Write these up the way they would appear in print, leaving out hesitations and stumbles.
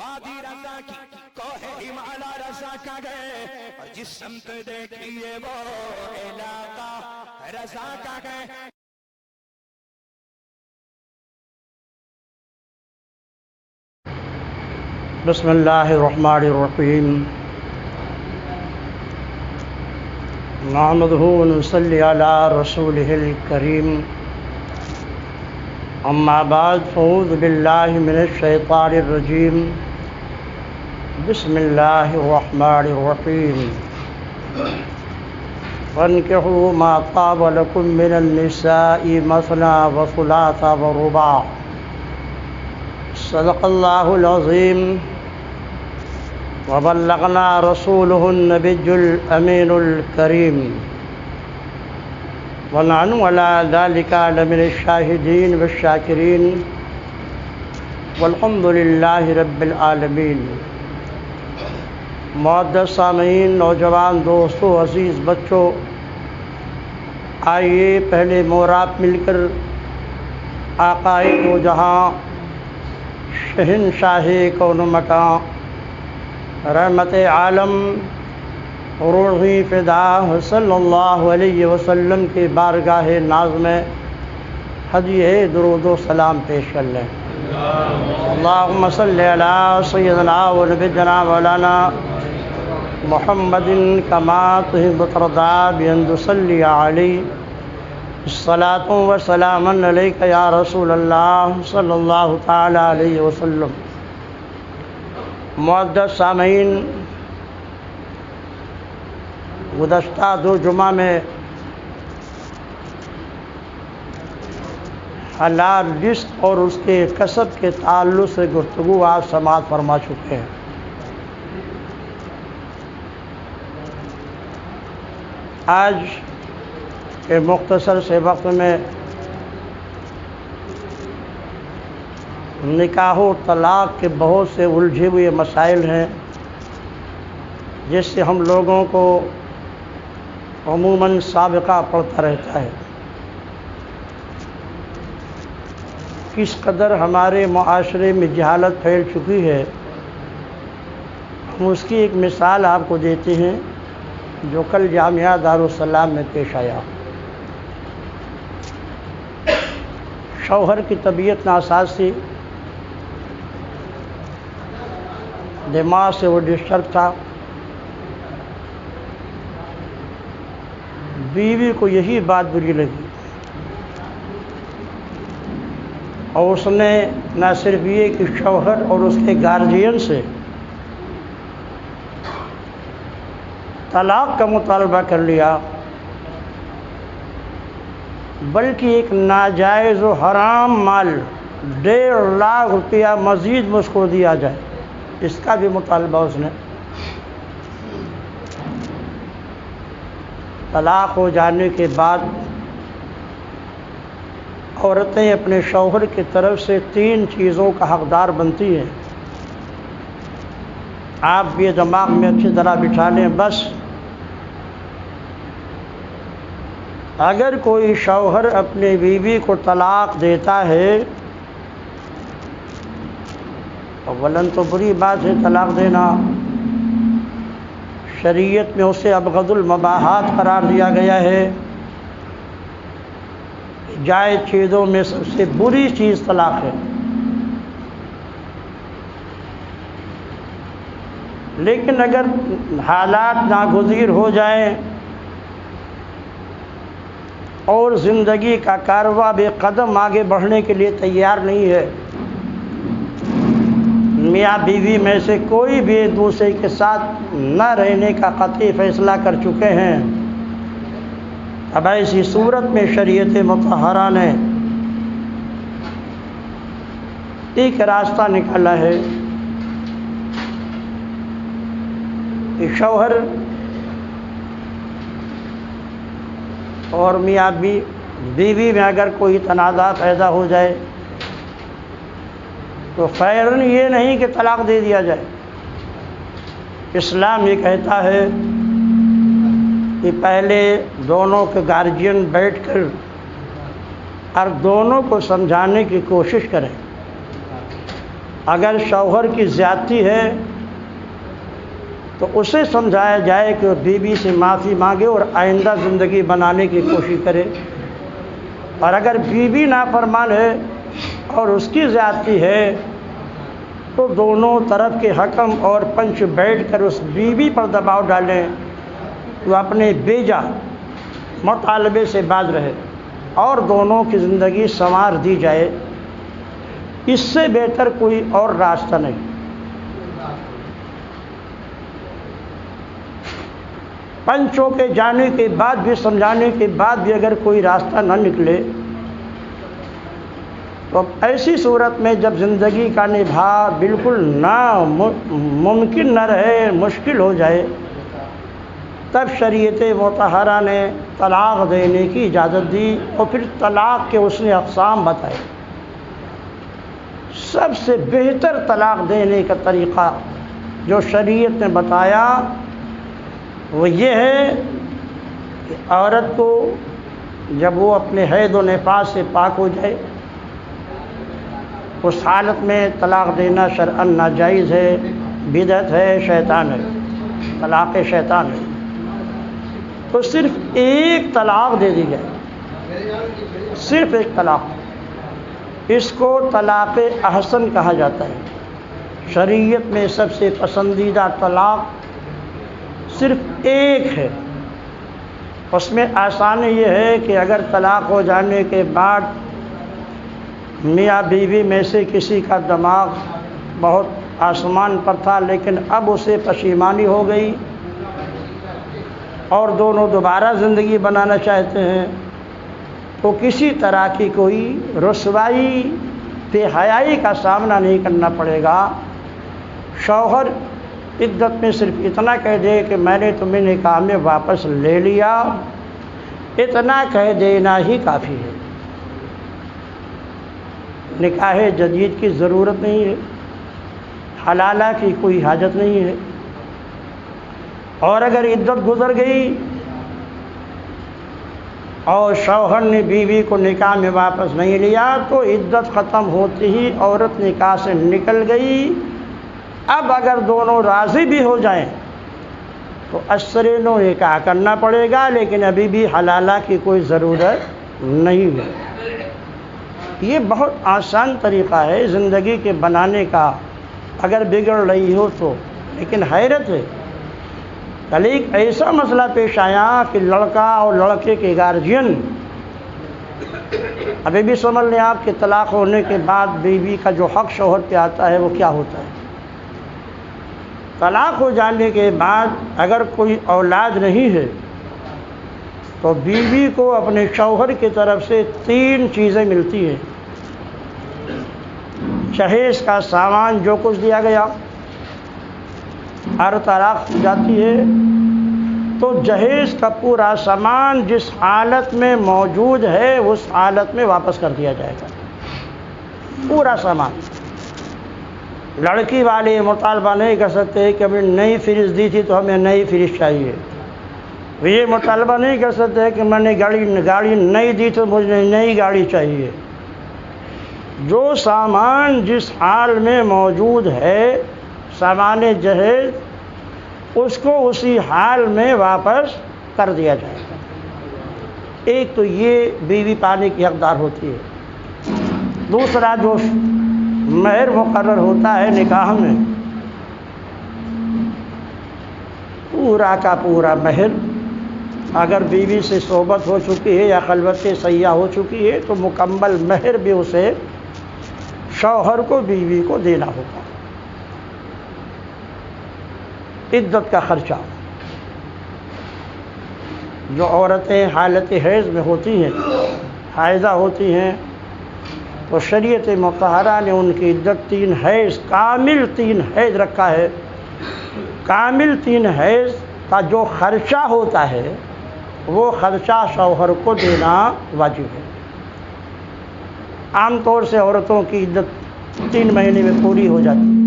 وادی رضا کی کوہ ہمالا رضا کا گئے اور جس سمت دیکھیے وہ علاقہ رضا کا گئے. بسم اللہ الرحمن الرحیم. نحمدہ ونصلی علی رسولہ الکریم. اما بعد فاعوذ باللہ من الشیطان الرجیم. بسم اللہ الرحمن الرحیم. فانکحوا ما طاب لکم من النساء مثنی وثلاث ورباع. صدق اللہ العظیم. وبلغنا رسوله النبي الأمين الكريم ونحن على ذلك لمن الشاهدين والشاكرين والحمد لله رب العالمين. معزز سامعین، نوجوان دوستوں، عزیز بچوں، آئیے پہلے موراب مل کر آقائے دو جہاں، شہنشاہ کون و مکان، رحمت عالم، روحی فدا صلی اللہ علیہ وسلم کی بارگاہ ناز میں ہدیہ درود و سلام پیش کر لیں. اللہم صلی علی سیدنا و نبینا مولانا محمد کما تحب ترضا بأن تصلی علیہ الصلاۃ والسلام علیک یا رسول اللہ صلی اللہ تعالی علیہ وسلم. معزز سامعین، گزشتہ دو جمعہ میں حلال رزق اور اس کے کسب کے تعلق سے گفتگو آپ سماعت فرما چکے ہیں. آج کے مختصر سے وقت میں نکاح و طلاق کے بہت سے الجھے ہوئے مسائل ہیں جس سے ہم لوگوں کو عموماً سابقہ پڑتا رہتا ہے. کس قدر ہمارے معاشرے میں جہالت پھیل چکی ہے، ہم اس کی ایک مثال آپ کو دیتے ہیں جو کل جامعہ دارالسلام میں پیش آیا. شوہر کی طبیعت ناساز تھی، دماغ سے وہ ڈسٹرب تھا. بیوی کو یہی بات بری لگی اور اس نے نہ صرف یہ کہ شوہر اور اس کے گارجین سے طلاق کا مطالبہ کر لیا، بلکہ ایک ناجائز و حرام مال 1.5 لاکھ روپیہ مزید مجھ کو دیا جائے، اس کا بھی مطالبہ اس نے. طلاق ہو جانے کے بعد عورتیں اپنے شوہر کی طرف سے 3 چیزوں کا حقدار بنتی ہیں. آپ بھی یہ دماغ میں اچھی طرح بٹھا لیں. بس اگر کوئی شوہر اپنی بیوی کو طلاق دیتا ہے، اولاً تو بری بات ہے طلاق دینا، شریعت میں اسے ابغض المباحات قرار دیا گیا ہے. جائز چیزوں میں سب سے بری چیز طلاق ہے. لیکن اگر حالات ناگزیر ہو جائیں اور زندگی کا کارواں بے قدم آگے بڑھنے کے لیے تیار نہیں ہے، میاں بیوی میں سے کوئی بھی ایک دوسرے کے ساتھ نہ رہنے کا قطعی فیصلہ کر چکے ہیں، اب ایسی صورت میں شریعت مطہرہ نے ایک راستہ نکالا ہے کہ شوہر اور میاں بیوی میں اگر کوئی تنازع پیدا ہو جائے تو فوراً یہ نہیں کہ طلاق دے دیا جائے. اسلام یہ کہتا ہے کہ پہلے دونوں کے گارجین بیٹھ کر اور دونوں کو سمجھانے کی کوشش کریں. اگر شوہر کی زیادتی ہے تو اسے سمجھایا جائے کہ وہ بیوی سے معافی مانگے اور آئندہ زندگی بنانے کی کوشش کرے، اور اگر بیوی نافرمان ہے اور اس کی زیادتی ہے تو دونوں طرف کے حکم اور پنچ بیٹھ کر اس بیوی پر دباؤ ڈالیں وہ اپنے بیجا مطالبے سے باز رہے اور دونوں کی زندگی سنوار دی جائے۔ اس سے بہتر کوئی اور راستہ نہیں۔ پنچوں کے جانے کے بعد بھی، سمجھانے کے بعد بھی اگر کوئی راستہ نہ نکلے تو ایسی صورت میں جب زندگی کا نبھا بالکل ممکن نہ رہے، مشکل ہو جائے، تب شریعت مطہرہ نے طلاق دینے کی اجازت دی، اور پھر طلاق کے اس نے اقسام بتائے۔ سب سے بہتر طلاق دینے کا طریقہ جو شریعت نے بتایا وہ یہ ہے کہ عورت کو جب وہ اپنے حیض و نفاس سے پاک ہو جائے، اس حالت میں طلاق دینا شرعاً ناجائز ہے، بدعت ہے، شیطان ہے، طلاق شیطان ہے، تو صرف ایک طلاق دے دی جائے، صرف ایک طلاق۔ اس کو طلاق احسن کہا جاتا ہے۔ شریعت میں سب سے پسندیدہ طلاق صرف ایک ہے۔ اس میں آسانی یہ ہے کہ اگر طلاق ہو جانے کے بعد میاں بیوی میں سے کسی کا دماغ بہت آسمان پر تھا لیکن اب اسے پشیمانی ہو گئی اور دونوں دوبارہ زندگی بنانا چاہتے ہیں، تو کسی طرح کی کوئی رسوائی، بے حیائی کا سامنا نہیں کرنا پڑے گا۔ شوہر عدت میں صرف اتنا کہہ دے کہ میں نے تمہیں نکاح میں واپس لے لیا، اتنا کہہ دینا ہی کافی ہے۔ نکاح جدید کی ضرورت نہیں ہے، حلالہ کی کوئی حاجت نہیں ہے۔ اور اگر عدت گزر گئی اور شوہر نے بیوی کو نکاح میں واپس نہیں لیا تو عدت ختم ہوتے ہی عورت نکاح سے نکل گئی۔ اب اگر دونوں راضی بھی ہو جائیں تو اشر نو نکاح کرنا پڑے گا، لیکن ابھی بھی حلالہ کی کوئی ضرورت نہیں ہے۔ یہ بہت آسان طریقہ ہے زندگی کے بنانے کا اگر بگڑ رہی ہو تو، لیکن حیرت ہے کل ایک ایسا مسئلہ پیش آیا کہ لڑکا اور لڑکے کے گارجین ابھی بھی سمجھ لیں آپ کہ طلاق ہونے کے بعد بیوی کا جو حق شوہر پہ آتا ہے وہ کیا ہوتا ہے۔ طلاق ہو جانے کے بعد اگر کوئی اولاد نہیں ہے تو بیوی کو اپنے شوہر کی طرف سے 3 چیزیں ملتی ہیں۔ جہیز کا سامان جو کچھ دیا گیا، ہر طلاق ہو جاتی ہے تو جہیز کا پورا سامان جس حالت میں موجود ہے اس حالت میں واپس کر دیا جائے گا، پورا سامان۔ لڑکی والے مطالبہ نہیں کر سکتے کہ ہمیں نئی فریج دی تھی تو ہمیں نئی فریج چاہیے، یہ مطالبہ نہیں کر سکتے کہ میں نے گاڑی نئی دی تو مجھے نئی گاڑی چاہیے۔ جو سامان جس حال میں موجود ہے سامان جہیز، اس کو اسی حال میں واپس کر دیا جائے گا۔ ایک تو یہ بیوی پانے کی حقدار ہوتی ہے۔ دوسرا جو مہر مقرر ہوتا ہے نکاح میں، پورا کا پورا مہر، اگر بیوی سے صحبت ہو چکی ہے یا خلوت سیاح ہو چکی ہے تو مکمل مہر بھی اسے شوہر کو بیوی کو دینا ہوگا۔ عدت کا خرچہ، جو عورتیں حالت حیض میں ہوتی ہیں، حائضہ ہوتی ہیں، تو شریعت مطہرہ نے ان کی عدت 3 حیض، کامل 3 حیض رکھا ہے۔ کامل 3 حیض کا جو خرچہ ہوتا ہے وہ خرچہ شوہر کو دینا واجب ہے۔ عام طور سے عورتوں کی عدت 3 مہینے میں پوری ہو جاتی ہے۔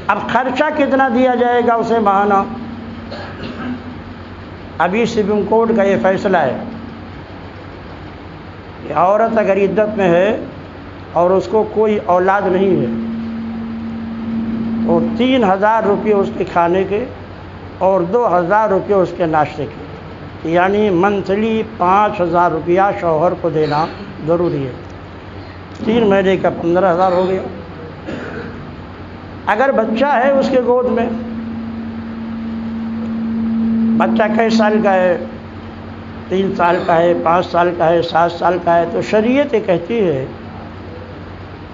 اب خرچہ کتنا دیا جائے گا اسے ماہانہ، ابھی سپریم کورٹ کا یہ فیصلہ ہے کہ عورت اگر عدت میں ہے اور اس کو کوئی اولاد نہیں ہے، تو 3000 روپے اس کے کھانے کے اور 2000 روپے اس کے ناشتے کے، یعنی منتھلی 5000 روپیہ شوہر کو دینا ضروری ہے۔ 3 مہینے کا 15000 ہو گیا۔ اگر بچہ ہے اس کے گود میں، بچہ کئی سال کا ہے، 3 سال کا ہے، 5 سال کا ہے، 7 سال کا ہے، تو شریعت یہ کہتی ہے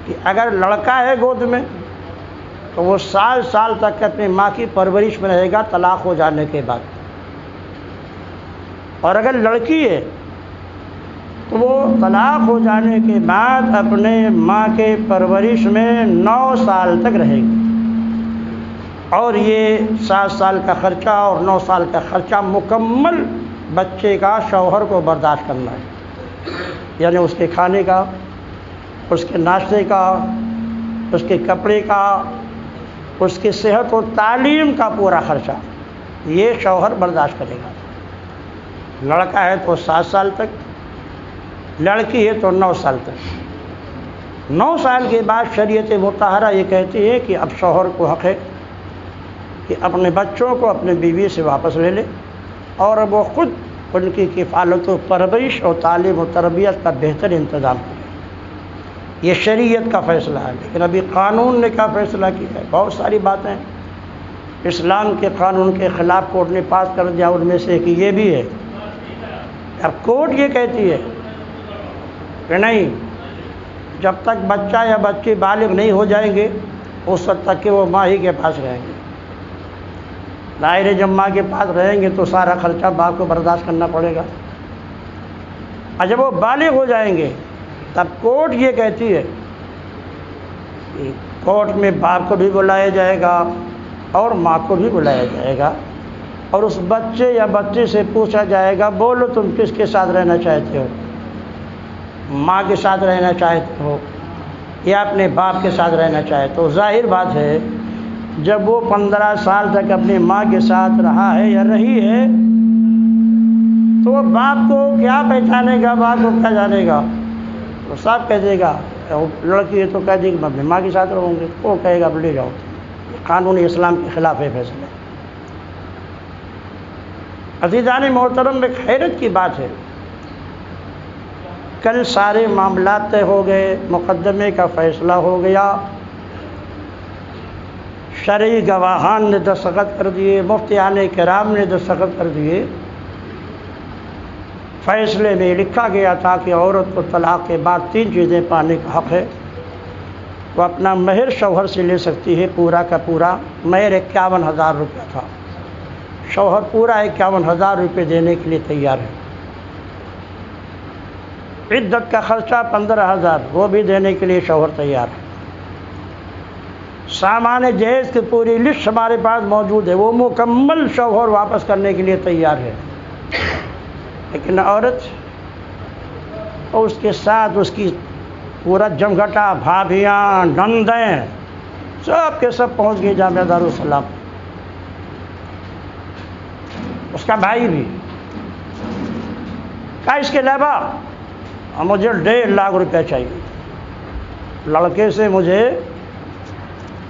کہ اگر لڑکا ہے گود میں تو وہ 7 سال تک اپنی ماں کی پرورش میں رہے گا طلاق ہو جانے کے بعد، اور اگر لڑکی ہے تو وہ طلاق ہو جانے کے بعد اپنے ماں کے پرورش میں 9 سال تک رہے گی، اور یہ 7 سال کا خرچہ اور 9 سال کا خرچہ مکمل بچے کا شوہر کو برداشت کرنا ہے، یعنی اس کے کھانے کا، اس کے ناشتے کا، اس کے کپڑے کا، اس کی صحت و تعلیم کا پورا خرچہ یہ شوہر برداشت کرے گا۔ لڑکا ہے تو 7 سال تک، لڑکی ہے تو 9 سال تک۔ 9 سال کے بعد شریعت مطہرہ یہ کہتی ہے کہ اب شوہر کو حق ہے کہ اپنے بچوں کو اپنے بیوی سے واپس لے لے، اور اب وہ خود ان کی کفالت و پرورش اور تعلیم و تربیت کا بہتر انتظام کرے۔ یہ شریعت کا فیصلہ ہے، لیکن ابھی قانون نے کیا فیصلہ کیا ہے؟ بہت ساری باتیں اسلام کے قانون کے خلاف کورٹ نے پاس کر دیا، ان میں سے ایک یہ بھی ہے۔ اب کورٹ یہ کہتی ہے کہ نہیں، جب تک بچہ یا بچی بالغ نہیں ہو جائیں گے اس وقت تک کہ وہ ماں ہی کے پاس رہیں گے۔ ظاہر ہے جب ماں کے پاس رہیں گے تو سارا خرچہ باپ کو برداشت کرنا پڑے گا، اور جب وہ بالغ ہو جائیں گے تب کورٹ یہ کہتی ہے کہ کورٹ میں باپ کو بھی بلایا جائے گا اور ماں کو بھی بلایا جائے گا، اور اس بچے یا بچی سے پوچھا جائے گا بولو تم کس کے ساتھ رہنا چاہتے ہو، ماں کے ساتھ رہنا چاہتے ہو یا اپنے باپ کے ساتھ رہنا چاہتے ہو؟ ظاہر بات ہے جب وہ 15 سال تک اپنی ماں کے ساتھ رہا ہے یا رہی ہے تو وہ باپ کو کیا پہچانے گا، باپ کو کیا جانے گا؟ وہ صاحب کہہ دے گا، لڑکی ہے تو کہہ دے گی میں اپنی ماں کے ساتھ رہوں گی، وہ کہے گا لے جاؤ۔ قانون اسلام کے خلاف ہے فیصلہ۔ عزیزان محترم، ایک حیرت کی بات ہے، کل سارے معاملات طے ہو گئے، مقدمے کا فیصلہ ہو گیا، شرعی گواہان نے دستخط کر دیے، مفتیان کرام نے دستخط کر دیے۔ فیصلے میں لکھا گیا تھا کہ عورت کو طلاق کے بعد 3 چیزیں پانے کا حق ہے۔ وہ اپنا مہر شوہر سے لے سکتی ہے، پورا کا پورا مہر 51,000 روپیہ تھا، شوہر پورا 51,000 روپے دینے کے لیے تیار ہے۔ عدت کا خرچہ 15,000 وہ بھی دینے کے لیے شوہر تیار ہے۔ سامان جہیز کی پوری لسٹ ہمارے پاس موجود ہے، وہ مکمل شوہر واپس کرنے کے لیے تیار ہے۔ لیکن عورت اور اس کے ساتھ اس کی پورا جمگھٹا، بھابھیاں، نندیں، سب کے سب پہنچ گئے جامعہ دارالسلام۔ اس کا بھائی بھی کہا اس کے علاوہ مجھے 1.5 لاکھ روپیہ چاہیے۔ لڑکے سے مجھے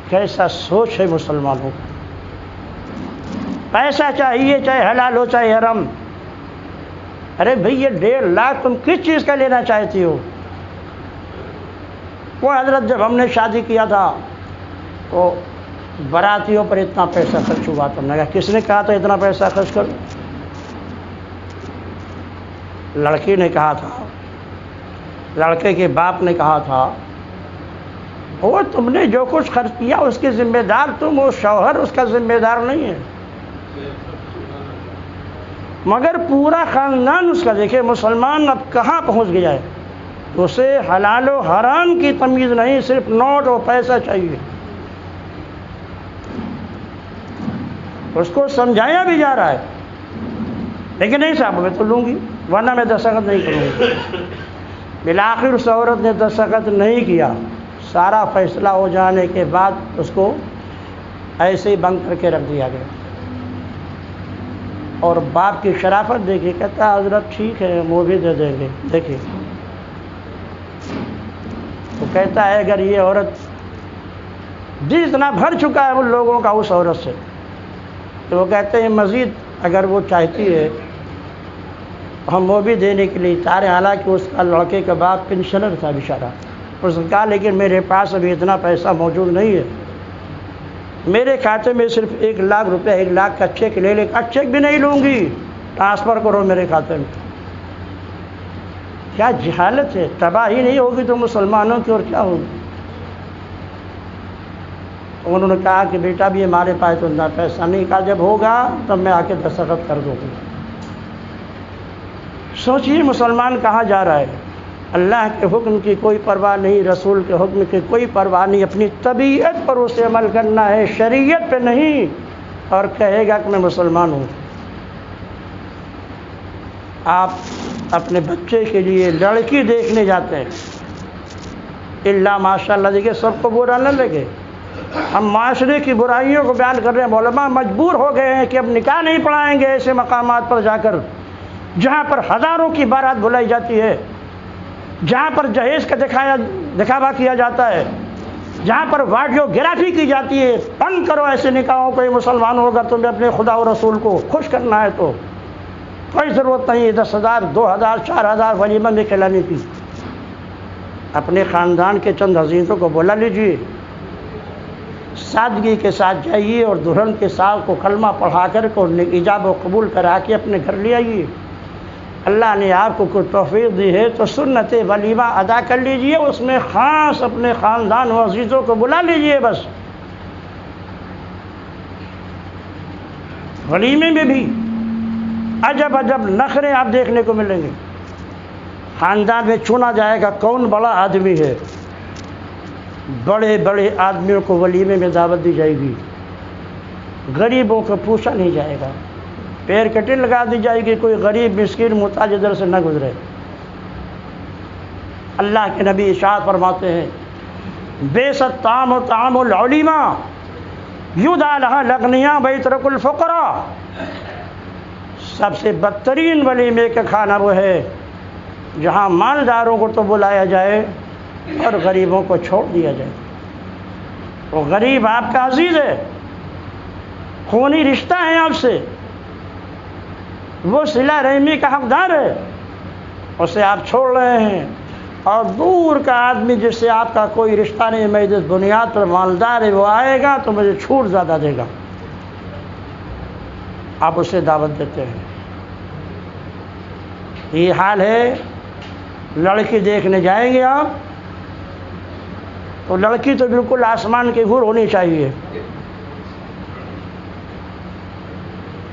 کیسا سوچ ہے مسلمانوں کا، پیسہ چاہیے چاہے حلال ہو چاہے حرام۔ ارے بھئی یہ 1.5 لاکھ تم کس چیز کا لینا چاہتی ہو؟ وہ حضرت جب ہم نے شادی کیا تھا تو براتیوں پر اتنا پیسہ خرچ ہوا تھا۔ ہم نے کہا کس نے کہا تھا اتنا پیسہ خرچ کرو؟ لڑکی نے کہا تھا، لڑکے کے باپ نے کہا تھا، وہ تم نے جو کچھ خرچ کیا اس کی ذمہ دار تم، وہ شوہر اس کا ذمہ دار نہیں ہے۔ مگر پورا خاندان اس کا، دیکھے مسلمان اب کہاں پہنچ گیا ہے، اسے حلال و حرام کی تمیز نہیں، صرف نوٹ اور پیسہ چاہیے۔ اس کو سمجھایا بھی جا رہا ہے، لیکن نہیں صاحب میں تو لوں گی ورنہ میں دستخط نہیں کروں گی۔ بالآخر اس عورت نے دستخط نہیں کیا۔ سارا فیصلہ ہو جانے کے بعد اس کو ایسے ہی بند کر کے رکھ دیا گیا، اور باپ کی شرافت دیکھیے، کہتا حضرت ٹھیک ہے وہ بھی دے دیں گے۔ دیکھیے وہ کہتا ہے اگر یہ عورت دل اتنا بھر چکا ہے ان لوگوں کا اس عورت سے، تو وہ کہتے ہیں مزید اگر وہ چاہتی ہے ہم وہ بھی دینے کے لیے تیار ہیں، حالانکہ اس کا لڑکے کا باپ پنشنر تھا بیچارہ۔ اس نے کہا لیکن میرے پاس ابھی اتنا پیسہ موجود نہیں ہے، میرے کھاتے میں صرف 1,00,000 روپے، 1,00,000 کا چیک لے کا چیک بھی نہیں لوں گی، ٹرانسفر کرو میرے کھاتے میں۔ کیا جہالت ہے! تباہی نہیں ہوگی تو مسلمانوں کی اور کیا ہوگی؟ انہوں نے کہا کہ بیٹا بھی ہمارے پاس تو اتنا پیسہ نہیں، کہا جب ہوگا تب میں آ کے دستخط کر دوں گا۔ سوچیے مسلمان کہاں جا رہا ہے؟ اللہ کے حکم کی کوئی پرواہ نہیں، رسول کے حکم کی کوئی پرواہ نہیں، اپنی طبیعت پر اسے عمل کرنا ہے، شریعت پہ نہیں، اور کہے گا کہ میں مسلمان ہوں۔ آپ اپنے بچے کے لیے لڑکی دیکھنے جاتے ہیں، اللہ ماشاء اللہ دیکھیے سب کو برا نہ لگے، ہم معاشرے کی برائیوں کو بیان کر رہے ہیں۔ علماء مجبور ہو گئے ہیں کہ اب نکاح نہیں پڑھائیں گے ایسے مقامات پر جا کر جہاں پر ہزاروں کی بارات بلائی جاتی ہے، جہاں پر جہیز کا دکھاوا کیا جاتا ہے، جہاں پر ویڈیوگرافی کی جاتی ہے۔ بند کرو ایسے نکاحوں کو، یہ مسلمان ہوگا تمہیں اپنے خدا و رسول کو خوش کرنا ہے تو کوئی ضرورت نہیں 10,000 2,000 4,000 ولیمہ میں کھلانے کی۔ اپنے خاندان کے چند عزیزوں کو بلا لیجیے، سادگی کے ساتھ جائیے اور دلہن کے ساتھ کو کلمہ پڑھا کر کو ایجاب و قبول کرا کے اپنے گھر لے آئیے۔ اللہ نے آپ کو کوئی توفیق دی ہے تو سنت ولیمہ ادا کر لیجئے، اس میں خاص اپنے خاندان و عزیزوں کو بلا لیجئے۔ بس ولیمے میں بھی عجب عجب نخرے آپ دیکھنے کو ملیں گے۔ خاندان میں چنا جائے گا کون بڑا آدمی ہے، بڑے بڑے آدمیوں کو ولیمے میں دعوت دی جائے گی، غریبوں کو پوچھا نہیں جائے گا، پیر کٹی لگا دی جائے گی، کوئی غریب مسکین محتاج ادھر سے نہ گزرے۔ اللہ کے نبی ارشاد فرماتے ہیں بیست طعام و طعام العلیما یدعى لها الاغنیاء ویترک الفقراء۔ سب سے بدترین ولیمے کا کھانا وہ ہے جہاں مالداروں کو تو بلایا جائے اور غریبوں کو چھوڑ دیا جائے۔ وہ غریب آپ کا عزیز ہے، خونی رشتہ ہے آپ سے، وہ صلہ رحمی کا حقدار ہے، اسے آپ چھوڑ رہے ہیں، اور دور کا آدمی جس سے آپ کا کوئی رشتہ نہیں، میں جس بنیاد پر مالدار ہے وہ آئے گا تو مجھے چھوٹ زیادہ دے گا، آپ اسے دعوت دیتے ہیں۔ یہ حال ہے۔ لڑکی دیکھنے جائیں گے آپ تو لڑکی تو بالکل آسمان کی حور ہونی چاہیے،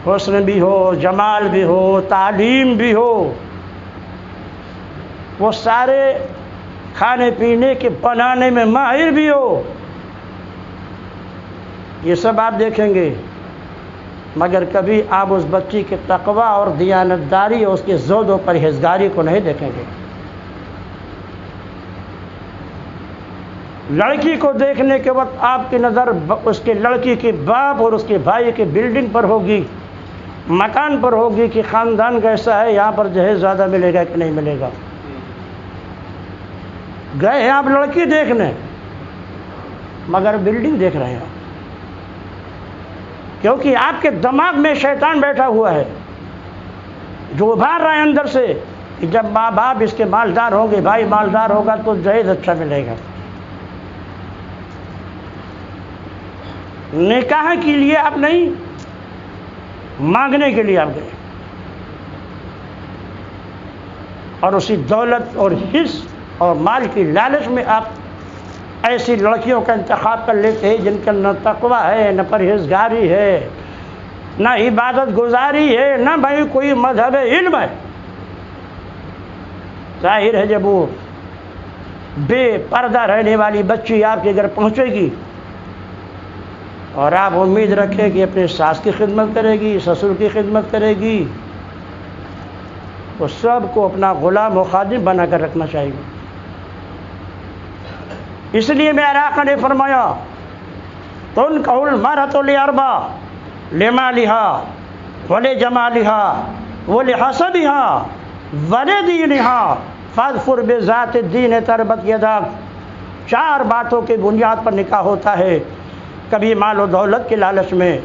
حسن بھی ہو، جمال بھی ہو، تعلیم بھی ہو، وہ سارے کھانے پینے کے بنانے میں ماہر بھی ہو، یہ سب آپ دیکھیں گے، مگر کبھی آپ اس بچی کے تقویٰ اور دیانتداری اور اس کے زہد و پرہیزگاری کو نہیں دیکھیں گے۔ لڑکی کو دیکھنے کے وقت آپ کی نظر اس کے لڑکی کے باپ اور اس کے بھائی کے بلڈنگ پر ہوگی، مکان پر ہوگی کہ خاندان کیسا ہے، یہاں پر جہیز زیادہ ملے گا کہ نہیں ملے گا۔ گئے ہیں آپ لڑکی دیکھنے مگر بلڈنگ دیکھ رہے ہیں، کیونکہ آپ کے دماغ میں شیطان بیٹھا ہوا ہے جو ابھار رہا ہے اندر سے کہ جب ماں باپ اس کے مالدار ہوں گے، بھائی مالدار ہوگا تو جہیز اچھا ملے گا۔ نکاح کے لیے آپ نہیں، مانگنے کے لیے آپ گئے، اور اسی دولت اور حص اور مال کی لالچ میں آپ ایسی لڑکیوں کا انتخاب کر لیتے ہیں جن کا نہ تقویٰ ہے، نہ پرہیزگاری ہے، نہ عبادت گزاری ہے، نہ بھائی کوئی مذہب علم ہے۔ ظاہر ہے جب وہ بے پردہ رہنے والی بچی آپ کے گھر پہنچے گی اور آپ امید رکھیں کہ اپنے ساس کی خدمت کرے گی، سسر کی خدمت کرے گی، تو سب کو اپنا غلام و خادم بنا کر رکھنا چاہیے۔ اس لیے میرے آقا نے فرمایا تنکح المرأة لأربع لمالها ولجمالها ولحسبها ولدينها فاظفر بذات الدين تربت يداك 4 باتوں کی بنیاد پر نکاح ہوتا ہے، کبھی مال و دولت کی لالچ میں،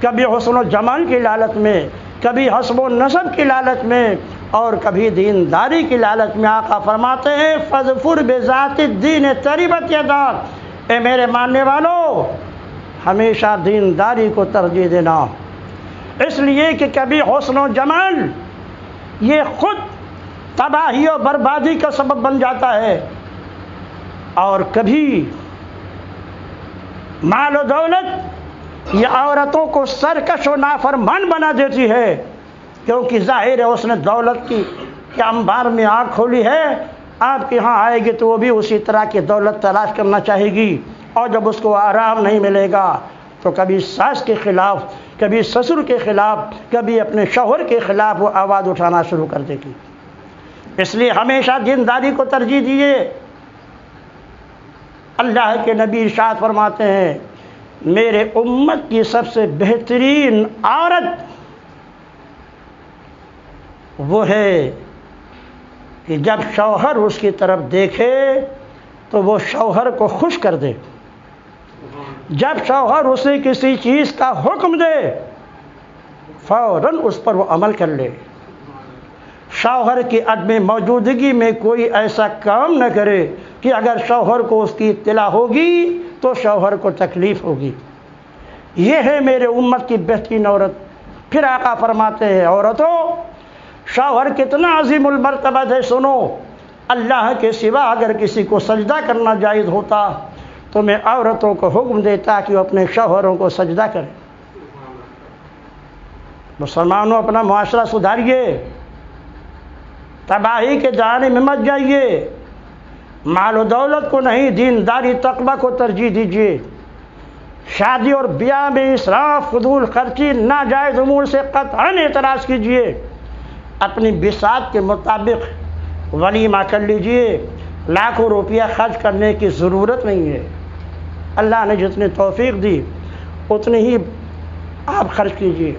کبھی حسن و جمال کی لالچ میں، کبھی حسب و نسب کی لالچ میں، اور کبھی دینداری کی لالچ میں۔ آقا فرماتے ہیں فَاظْفُرْ بِذَاتِ الدِّینِ تَرِبَتْ یَدَاکَ، اے میرے ماننے والو ہمیشہ دینداری کو ترجیح دینا، اس لیے کہ کبھی حسن و جمال یہ خود تباہی و بربادی کا سبب بن جاتا ہے، اور کبھی مال و دولت یہ عورتوں کو سرکش و نافرمان بنا دیتی ہے، کیونکہ ظاہر ہے اس نے دولت کی انبار میں آنکھ کھولی ہے، آپ کے ہاں آئے گی تو وہ بھی اسی طرح کی دولت تلاش کرنا چاہے گی، اور جب اس کو آرام نہیں ملے گا تو کبھی ساس کے خلاف، کبھی سسر کے خلاف، کبھی اپنے شوہر کے خلاف وہ آواز اٹھانا شروع کر دے گی۔ اس لیے ہمیشہ دینداری کو ترجیح دیے۔ اللہ کے نبی ارشاد فرماتے ہیں میرے امت کی سب سے بہترین عورت وہ ہے کہ جب شوہر اس کی طرف دیکھے تو وہ شوہر کو خوش کر دے، جب شوہر اسے کسی چیز کا حکم دے فوراً اس پر وہ عمل کر لے، شوہر کی عدم موجودگی میں کوئی ایسا کام نہ کرے کہ اگر شوہر کو اس کی اطلاع ہوگی تو شوہر کو تکلیف ہوگی۔ یہ ہے میرے امت کی بہترین عورت۔ پھر آقا فرماتے ہیں عورتوں شوہر کتنا عظیم المرتبہ ہے، سنو، اللہ کے سوا اگر کسی کو سجدہ کرنا جائز ہوتا تو میں عورتوں کو حکم دیتا کہ وہ اپنے شوہروں کو سجدہ کریں۔ مسلمانوں اپنا معاشرہ سدھاریے، تباہی کے جانے میں مت جائیے، مال و دولت کو نہیں دینداری تقویٰ کو ترجیح دیجیے، شادی اور بیاہ میں اسراف فضول خرچی ناجائز امور سے قطعاً اعتراض کیجیے، اپنی بساط کے مطابق ولیمہ کر لیجیے، لاکھوں روپیہ خرچ کرنے کی ضرورت نہیں ہے، اللہ نے جتنی توفیق دی اتنی ہی آپ خرچ کیجیے۔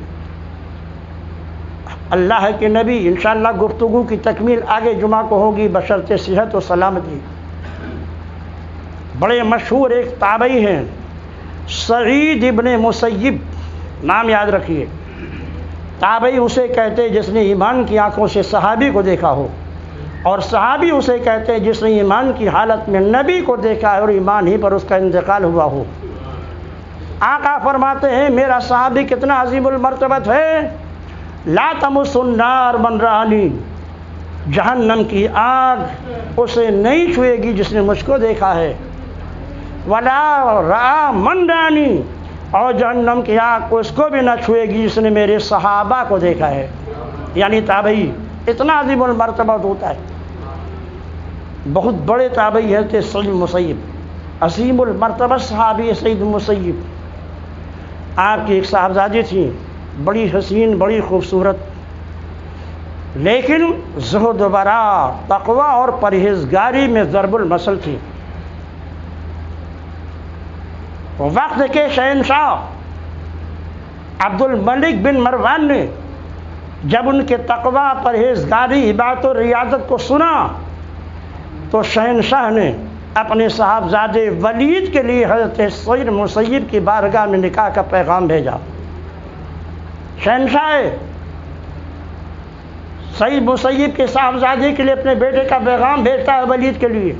اللہ کے نبی انشاءاللہ گفتگو کی تکمیل آگے جمعہ کو ہوگی بشرط صحت و سلامتی۔ بڑے مشہور ایک تابعی ہیں سعید ابن مسیب، نام یاد رکھیے، تابعی اسے کہتے ہیں جس نے ایمان کی آنکھوں سے صحابی کو دیکھا ہو، اور صحابی اسے کہتے ہیں جس نے ایمان کی حالت میں نبی کو دیکھا ہے اور ایمان ہی پر اس کا انتقال ہوا ہو۔ آقا فرماتے ہیں میرا صحابی کتنا عظیم المرتبت ہے، لا تمس النار من رآنی، جہنم کی آگ اسے نہیں چھوئے گی جس نے مجھ کو دیکھا ہے، ولا رآ من رآنی، اور جہنم کی آگ اس کو بھی نہ چھوئے گی جس نے میرے صحابہ کو دیکھا ہے۔ یعنی تابعی اتنا عظیم المرتبہ ہوتا ہے۔ بہت بڑے تابعی تھے سعید مسیب، عظیم المرتبہ صحابی سعید مسیب۔ آپ کی ایک صاحبزادی تھی بڑی حسین، بڑی خوبصورت، لیکن زہد و ورع، تقوی اور پرہیزگاری میں ضرب المثل تھی۔ وقت کے شہنشاہ عبد الملک بن مروان نے جب ان کے تقوی، پرہیزگاری، عبادت و ریاضت کو سنا تو شہنشاہ نے اپنے صاحبزادے ولید کے لیے حضرت سعید مسیب کی بارگاہ میں نکاح کا پیغام بھیجا۔ شہنشاہ سعید مسیب کے صاحبزادے کے لیے اپنے بیٹے کا پیغام بھیجتا ہے ولید کے لیے،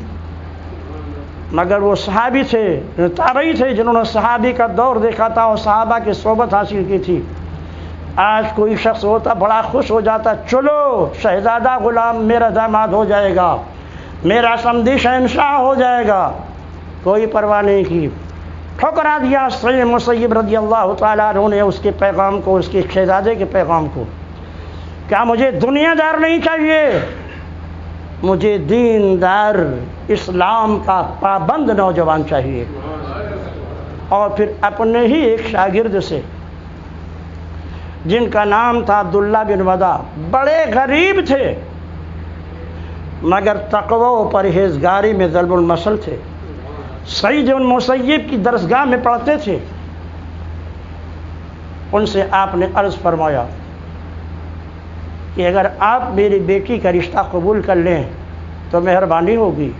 مگر وہ صحابی تھے، تابعی تھے جنہوں نے صحابی کا دور دیکھا تھا اور صحابہ کی صحبت حاصل کی تھی۔ آج کوئی شخص ہوتا بڑا خوش ہو جاتا، چلو شہزادہ غلام میرا داماد ہو جائے گا، میرا سمدھی شہنشاہ ہو جائے گا، کوئی پرواہ نہیں کی، ٹھکرا دیا سعید مسیب رضی اللہ تعالیٰ عنہ نے اس کے پیغام کو، اس کے شہزادے کے پیغام کو۔ کیا مجھے دنیا دار نہیں چاہیے، مجھے دیندار اسلام کا پابند نوجوان چاہیے۔ اور پھر اپنے ہی ایک شاگرد سے جن کا نام تھا عبداللہ بن ودا، بڑے غریب تھے مگر تقوی و پرہیزگاری میں ضرب المثل تھے، سعید بن مسیب کی درسگاہ میں پڑھتے تھے، ان سے آپ نے عرض فرمایا کہ اگر آپ میری بیٹی کا رشتہ قبول کر لیں تو مہربانی ہوگی،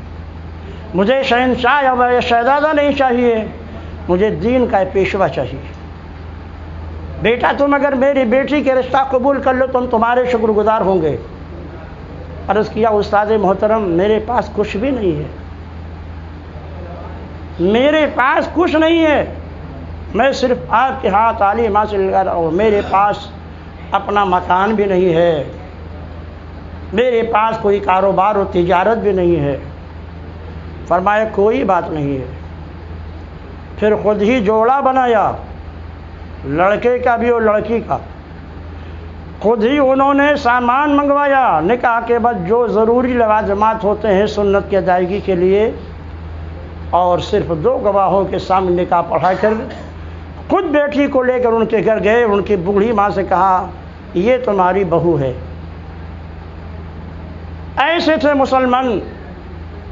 مجھے شہنشاہ یا شہزادہ نہیں چاہیے، مجھے دین کا پیشوا چاہیے۔ بیٹا تم اگر میری بیٹی کے رشتہ قبول کر لو تو ہم تمہارے شکر گزار ہوں گے۔ عرض کیا استاد محترم میرے پاس کچھ بھی نہیں ہے، میرے پاس کچھ نہیں ہے، میں صرف آپ کے ہاتھ تعلیم حاصل کر رہا ہوں، میرے پاس اپنا مکان بھی نہیں ہے، میرے پاس کوئی کاروبار و تجارت بھی نہیں ہے۔ فرمایا کوئی بات نہیں ہے۔ پھر خود ہی جوڑا بنایا، لڑکے کا بھی اور لڑکی کا، خود ہی انہوں نے سامان منگوایا، نکاح کے بعد جو ضروری لوازمات ہوتے ہیں سنت کی ادائیگی کے لیے، اور صرف 2 گواہوں کے سامنے نکاح پڑھا کر خود بیٹی کو لے کر ان کے گھر گئے، ان کی بوڑھی ماں سے کہا یہ تمہاری بہو ہے۔ ایسے تھے مسلمان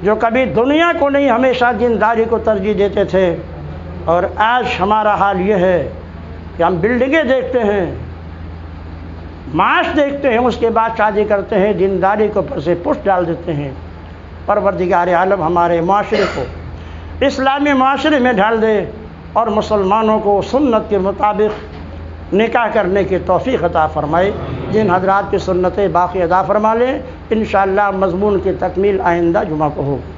جو کبھی دنیا کو نہیں ہمیشہ دینداری کو ترجیح دیتے تھے، اور آج ہمارا حال یہ ہے کہ ہم بلڈنگیں دیکھتے ہیں، معاش دیکھتے ہیں، اس کے بعد شادی کرتے ہیں، دینداری کو پر سے پشت ڈال دیتے ہیں۔ پروردگار عالم ہمارے معاشرے کو اسلامی معاشرے میں ڈھال دے اور مسلمانوں کو سنت کے مطابق نکاح کرنے کی توفیق عطا فرمائے۔ جن حضرات کی سنتیں باقی ادا فرما لیں، انشاءاللہ مضمون کی تکمیل آئندہ جمعہ کو ہوگی۔